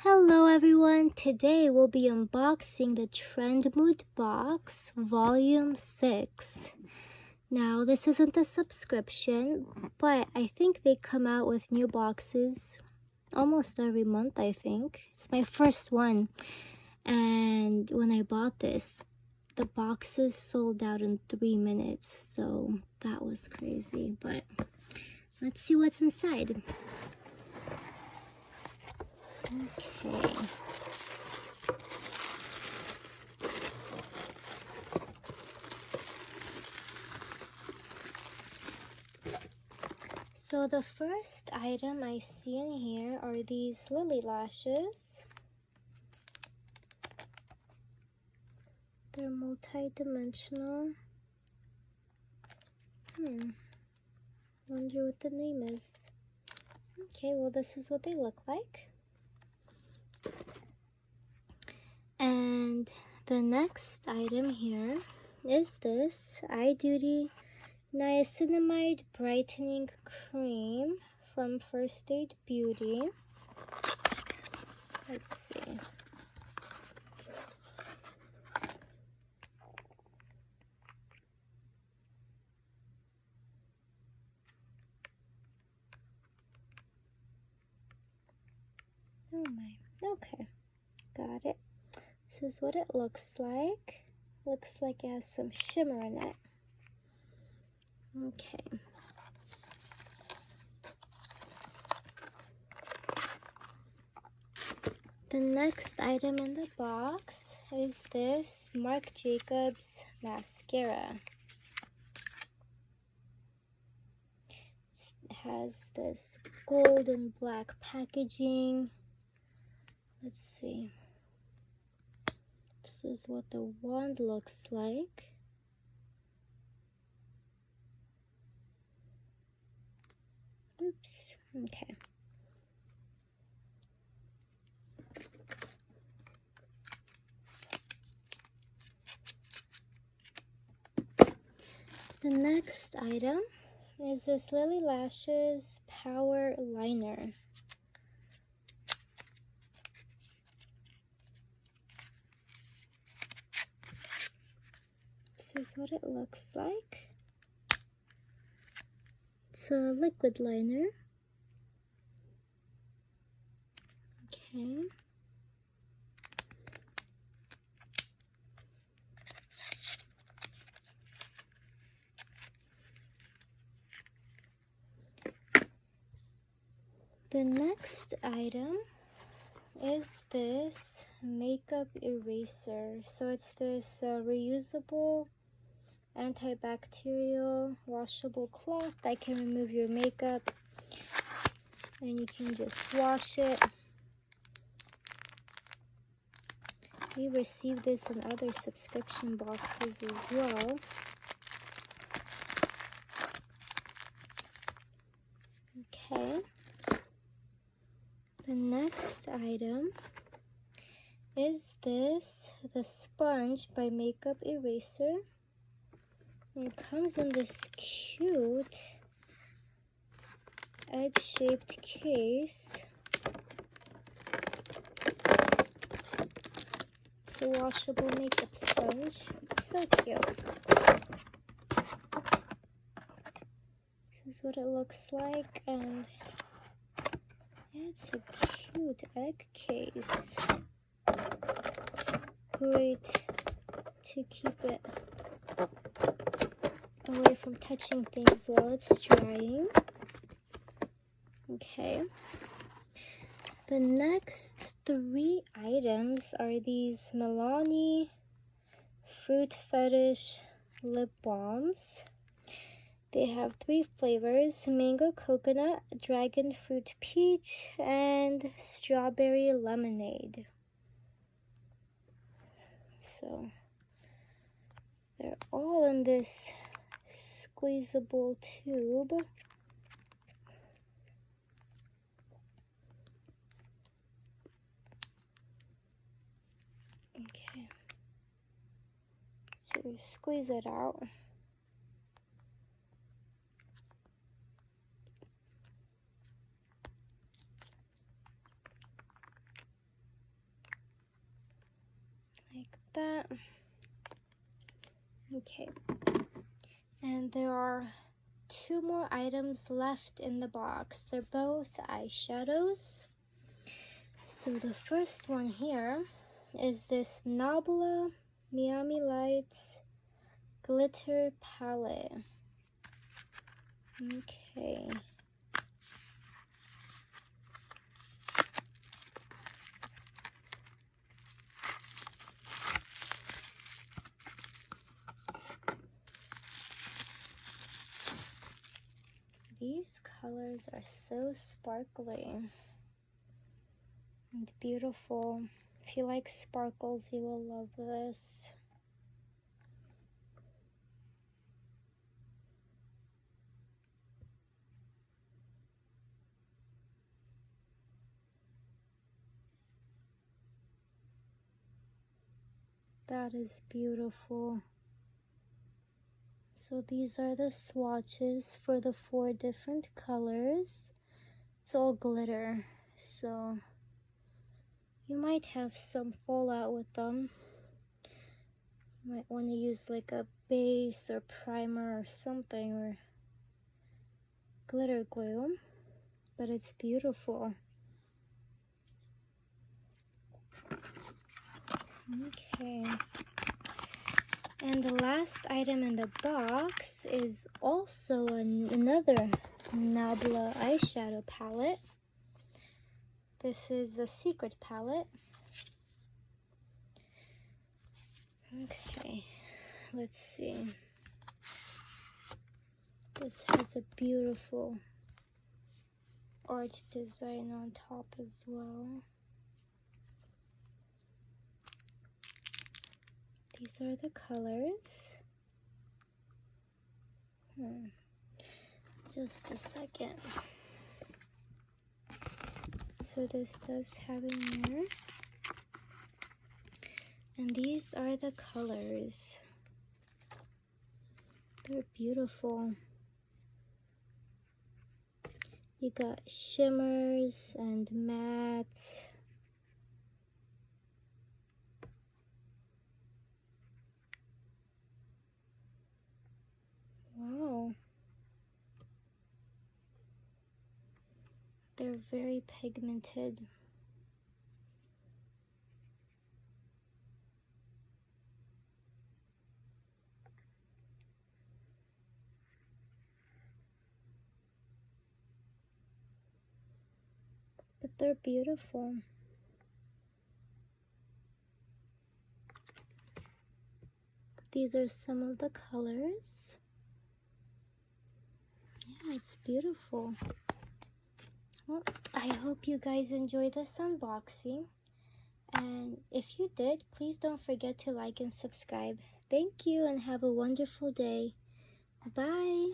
Hello everyone, today we'll be unboxing the Trendmood Box Volume 6. Now this isn't a subscription, but I think they come out with new boxes almost every month, I think. It's my first one, and when I bought this, the boxes sold out in 3 minutes, so that was crazy. But let's see what's inside. Okay. So the first item I see in here are these lily lashes. They're multi-dimensional. Wonder what the name is. Okay, well this is what they look like. And the next item here is this Eye Duty Niacinamide Brightening Cream from First Aid Beauty. Let's see. Oh my, okay, got it. This is what it looks like. Looks like it has some shimmer in it. Okay. The next item in the box is this Marc Jacobs mascara. It has this gold and black packaging. Let's see. This is what the wand looks like. Oops, okay. The next item is this Lily Lashes Power Liner. This is what it looks like. It's a liquid liner. Okay. The next item is this makeup eraser. So it's this reusable antibacterial washable cloth that can remove your makeup, and you can just wash it. We received this in other subscription boxes as well. Okay. The next item is this, the Sponge by Makeup Eraser. It comes in this cute egg-shaped case. It's a washable makeup sponge. It's so cute. This is what it looks like, and yeah, it's a cute egg case. It's great to keep it away from touching things while it's drying. Okay. The next 3 items are these Milani Fruit Fetish lip balms. They have 3 flavors: mango coconut, dragon fruit peach, and strawberry lemonade. So they're all in this squeezable tube. Okay, so you squeeze it out. like that. Okay, and there are 2 more items left in the box. They're both eyeshadows. So the first one here is this Nabla Miami Lights Glitter Palette. Okay. These colors are so sparkly and beautiful. If you like sparkles, you will love this. That is beautiful. So these are the swatches for the 4 different colors. It's all glitter, so you might have some fallout with them. You might want to use like a base or primer or something, or glitter glue, but it's beautiful. Okay. And the last item in the box is also another Nabla eyeshadow palette. This is the Secret palette. Okay, let's see. This has a beautiful art design on top as well. These are the colors. Just a second. So this does have a mirror. And these are the colors. They're beautiful. You got shimmers and mattes. Wow. They're very pigmented. But they're beautiful. These are some of the colors. Yeah, it's beautiful. Well, I hope you guys enjoy this unboxing. And if you did, please don't forget to like and subscribe. Thank you and have a wonderful day. Bye.